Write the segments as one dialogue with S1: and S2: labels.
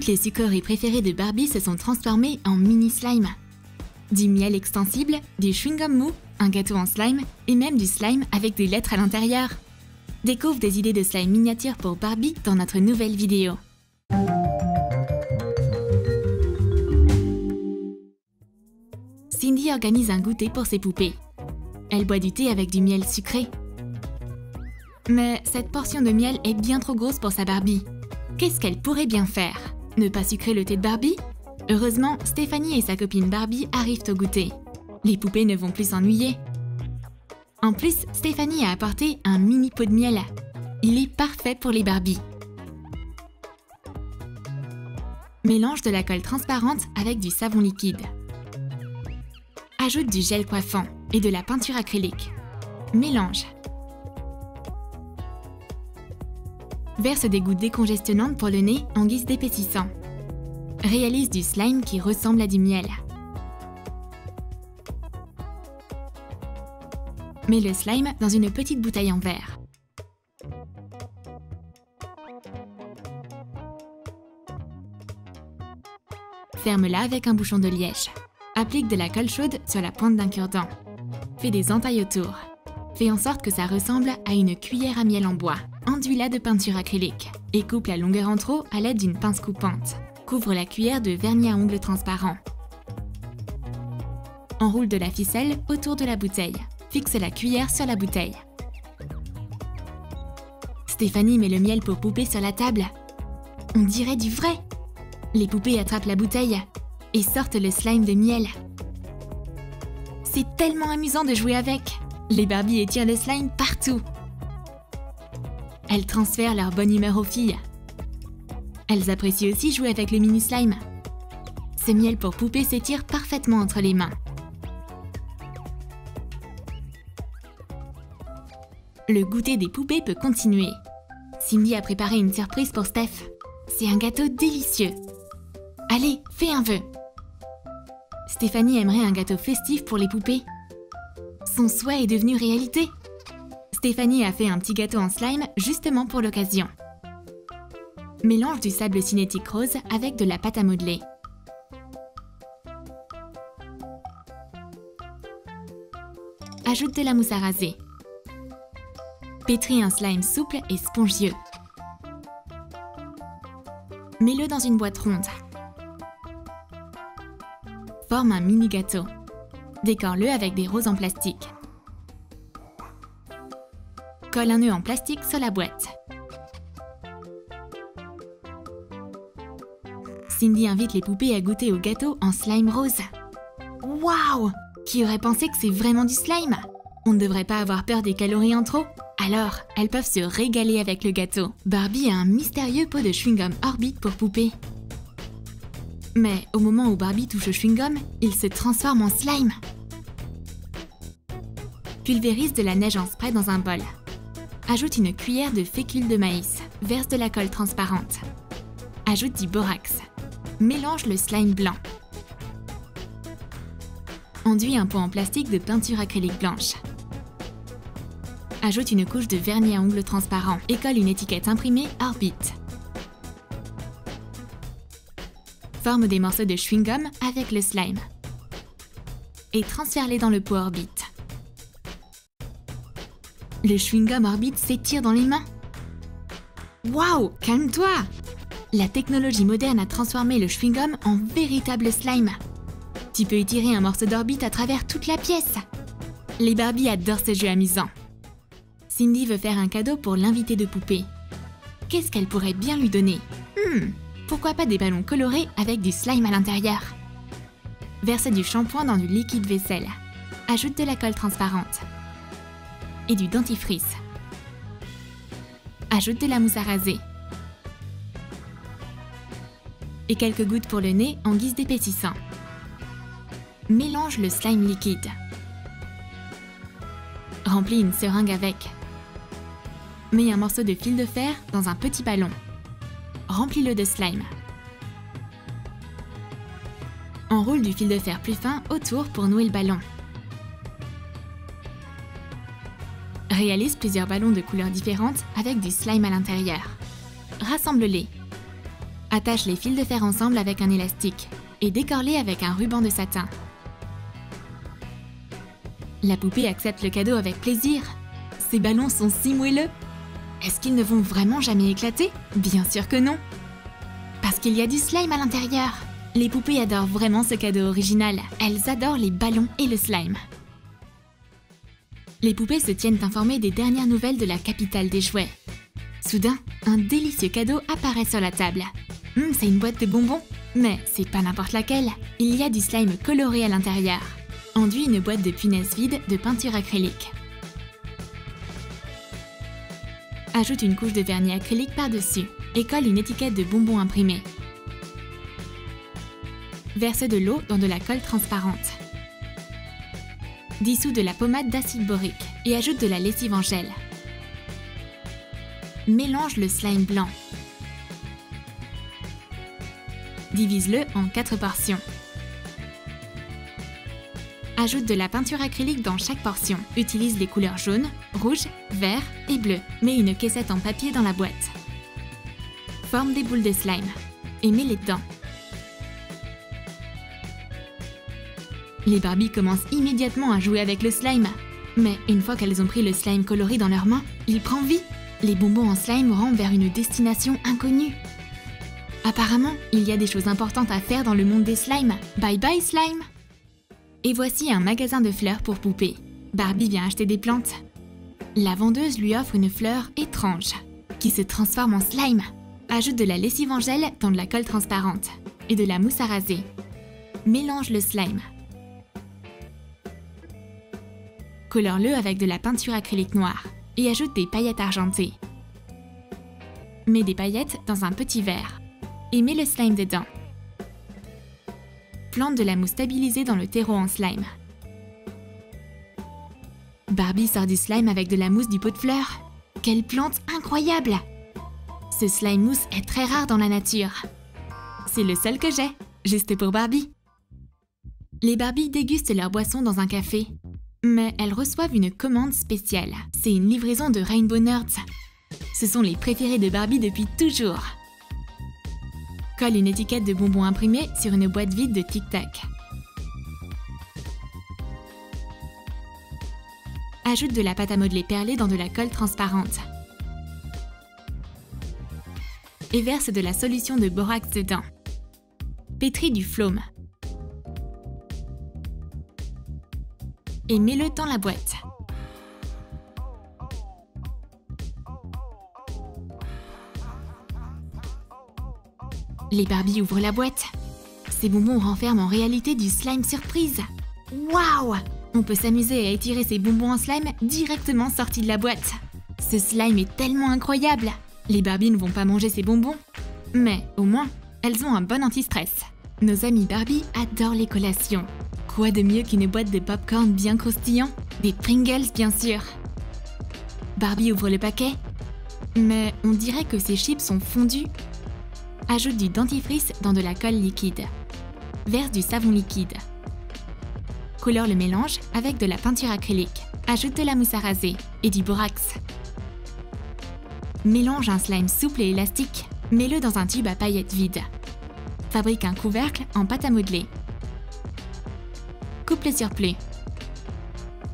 S1: Toutes les sucreries préférées de Barbie se sont transformées en mini slime. Du miel extensible, du chewing-gum mou, un gâteau en slime et même du slime avec des lettres à l'intérieur. Découvre des idées de slime miniature pour Barbie dans notre nouvelle vidéo. Cindy organise un goûter pour ses poupées. Elle boit du thé avec du miel sucré. Mais cette portion de miel est bien trop grosse pour sa Barbie. Qu'est-ce qu'elle pourrait bien faire? Ne pas sucrer le thé de Barbie? Heureusement, Stéphanie et sa copine Barbie arrivent au goûter. Les poupées ne vont plus s'ennuyer. En plus, Stéphanie a apporté un mini pot de miel. Il est parfait pour les Barbies. Mélange de la colle transparente avec du savon liquide. Ajoute du gel coiffant et de la peinture acrylique. Mélange. Verse des gouttes décongestionnantes pour le nez en guise d'épaississant. Réalise du slime qui ressemble à du miel. Mets le slime dans une petite bouteille en verre. Ferme-la avec un bouchon de liège. Applique de la colle chaude sur la pointe d'un cure-dent. Fais des entailles autour. Fais en sorte que ça ressemble à une cuillère à miel en bois. Enduis-la de peinture acrylique et coupe la longueur en trop à l'aide d'une pince coupante. Couvre la cuillère de vernis à ongles transparent. Enroule de la ficelle autour de la bouteille. Fixe la cuillère sur la bouteille. Stéphanie met le miel pour poupées sur la table. On dirait du vrai. Les poupées attrapent la bouteille et sortent le slime de miel. C'est tellement amusant de jouer avec. Les Barbies étirent le slime partout. Elles transfèrent leur bonne humeur aux filles. Elles apprécient aussi jouer avec le mini slime. Ce miel pour poupées s'étire parfaitement entre les mains. Le goûter des poupées peut continuer. Cindy a préparé une surprise pour Steph. C'est un gâteau délicieux. Allez, fais un vœu. Stéphanie aimerait un gâteau festif pour les poupées. Son souhait est devenu réalité. Stéphanie a fait un petit gâteau en slime justement pour l'occasion. Mélange du sable cinétique rose avec de la pâte à modeler. Ajoute de la mousse à raser. Pétris un slime souple et spongieux. Mets-le dans une boîte ronde. Forme un mini gâteau. Décore-le avec des roses en plastique. Colle un nœud en plastique sur la boîte. Cindy invite les poupées à goûter au gâteau en slime rose. Waouh! Qui aurait pensé que c'est vraiment du slime? On ne devrait pas avoir peur des calories en trop. Alors, elles peuvent se régaler avec le gâteau. Barbie a un mystérieux pot de chewing-gum Orbit pour poupées. Mais au moment où Barbie touche au chewing-gum, il se transforme en slime. Pulvérise de la neige en spray dans un bol. Ajoute une cuillère de fécule de maïs. Verse de la colle transparente. Ajoute du borax. Mélange le slime blanc. Enduis un pot en plastique de peinture acrylique blanche. Ajoute une couche de vernis à ongles transparent et colle une étiquette imprimée Orbit. Forme des morceaux de chewing-gum avec le slime. Et transfère-les dans le pot Orbit. Le chewing-gum Orbit s'étire dans les mains. Waouh, calme-toi! La technologie moderne a transformé le chewing-gum en véritable slime. Tu peux étirer un morceau d'Orbit à travers toute la pièce. Les Barbies adorent ce jeu amusant. Cindy veut faire un cadeau pour l'invité de poupée. Qu'est-ce qu'elle pourrait bien lui donner? Pourquoi pas des ballons colorés avec du slime à l'intérieur? Verse du shampoing dans du liquide vaisselle. Ajoute de la colle transparente. Et du dentifrice. Ajoute de la mousse à raser. Et quelques gouttes pour le nez en guise d'épaississant. Mélange le slime liquide. Remplis une seringue avec. Mets un morceau de fil de fer dans un petit ballon. Remplis-le de slime. Enroule du fil de fer plus fin autour pour nouer le ballon. Réalise plusieurs ballons de couleurs différentes avec du slime à l'intérieur. Rassemble-les. Attache les fils de fer ensemble avec un élastique et décore-les avec un ruban de satin. La poupée accepte le cadeau avec plaisir. Ces ballons sont si moelleux. Est-ce qu'ils ne vont vraiment jamais éclater? Bien sûr que non. Parce qu'il y a du slime à l'intérieur. Les poupées adorent vraiment ce cadeau original. Elles adorent les ballons et le slime. Les poupées se tiennent informées des dernières nouvelles de la capitale des jouets. Soudain, un délicieux cadeau apparaît sur la table. C'est une boîte de bonbons. Mais c'est pas n'importe laquelle. Il y a du slime coloré à l'intérieur. Enduit une boîte de punaises vide de peinture acrylique. Ajoute une couche de vernis acrylique par-dessus et colle une étiquette de bonbons imprimée. Verse de l'eau dans de la colle transparente. Dissous de la pommade d'acide borique et ajoute de la lessive en gel. Mélange le slime blanc. Divise-le en 4 portions. Ajoute de la peinture acrylique dans chaque portion. Utilise les couleurs jaune, rouge, vert et bleu. Mets une caissette en papier dans la boîte. Forme des boules de slime et mets-les dedans. Les Barbies commencent immédiatement à jouer avec le slime. Mais une fois qu'elles ont pris le slime coloré dans leurs mains, il prend vie. Les bonbons en slime rampent vers une destination inconnue. Apparemment, il y a des choses importantes à faire dans le monde des slimes. Bye bye slime! Et voici un magasin de fleurs pour poupées. Barbie vient acheter des plantes. La vendeuse lui offre une fleur étrange, qui se transforme en slime. Ajoute de la lessive en gel dans de la colle transparente et de la mousse à raser. Mélange le slime. Colore-le avec de la peinture acrylique noire et ajoute des paillettes argentées. Mets des paillettes dans un petit verre et mets le slime dedans. Plante de la mousse stabilisée dans le terreau en slime. Barbie sort du slime avec de la mousse du pot de fleurs. Quelle plante incroyable! Ce slime mousse est très rare dans la nature. C'est le seul que j'ai, juste pour Barbie. Les Barbies dégustent leur boisson dans un café. Mais elles reçoivent une commande spéciale. C'est une livraison de Rainbow Nerds. Ce sont les préférés de Barbie depuis toujours. Colle une étiquette de bonbons imprimés sur une boîte vide de Tic Tac. Ajoute de la pâte à modeler perlée dans de la colle transparente. Et verse de la solution de borax dedans. Pétris du flaume. Et mets-le dans la boîte. Les Barbies ouvrent la boîte. Ces bonbons renferment en réalité du slime surprise. Waouh! On peut s'amuser à étirer ces bonbons en slime directement sortis de la boîte. Ce slime est tellement incroyable. Les Barbies ne vont pas manger ces bonbons. Mais au moins, elles ont un bon anti-stress. Nos amies Barbie adorent les collations. Quoi de mieux qu'une boîte de popcorn bien croustillant? Des Pringles, bien sûr. Barbie ouvre le paquet. Mais on dirait que ces chips sont fondus. Ajoute du dentifrice dans de la colle liquide. Verse du savon liquide. Colore le mélange avec de la peinture acrylique. Ajoute de la mousse à raser et du borax. Mélange un slime souple et élastique. Mets-le dans un tube à paillettes vide. Fabrique un couvercle en pâte à modeler. Coupe le surplus.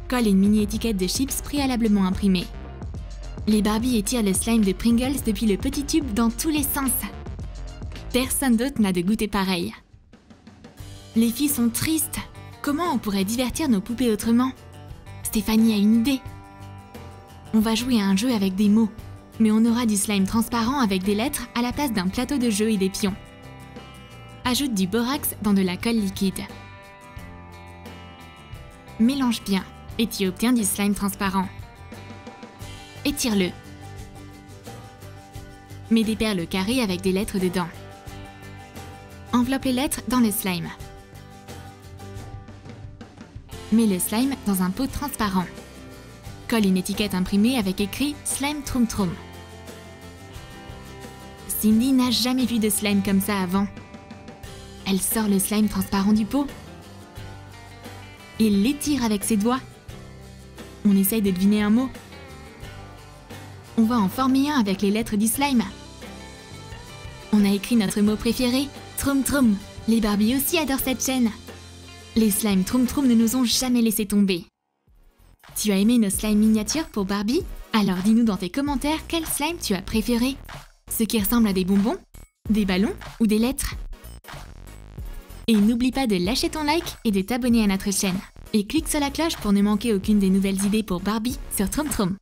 S1: Colle une mini-étiquette de chips préalablement imprimée. Les Barbies étirent le slime de Pringles depuis le petit tube dans tous les sens. Personne d'autre n'a de goûter pareil. Les filles sont tristes. Comment on pourrait divertir nos poupées autrement? Stéphanie a une idée. On va jouer à un jeu avec des mots, mais on aura du slime transparent avec des lettres à la place d'un plateau de jeu et des pions. Ajoute du borax dans de la colle liquide. Mélange bien et tu obtiens du slime transparent. Étire-le. Mets des perles carrées avec des lettres dedans. Enveloppe les lettres dans le slime. Mets le slime dans un pot transparent. Colle une étiquette imprimée avec écrit « Slime Troum Troum ». Cindy n'a jamais vu de slime comme ça avant. Elle sort le slime transparent du pot et l'étire avec ses doigts. On essaye de deviner un mot. On va en former un avec les lettres du slime. On a écrit notre mot préféré, Troum Troum. Les Barbies aussi adorent cette chaîne. Les slimes Troum Troum ne nous ont jamais laissé tomber. Tu as aimé nos slimes miniatures pour Barbie? Alors dis-nous dans tes commentaires quel slime tu as préféré. Ceux qui ressemblent à des bonbons, des ballons ou des lettres. Et n'oublie pas de lâcher ton like et de t'abonner à notre chaîne. Et clique sur la cloche pour ne manquer aucune des nouvelles idées pour Barbie sur Troum Troum.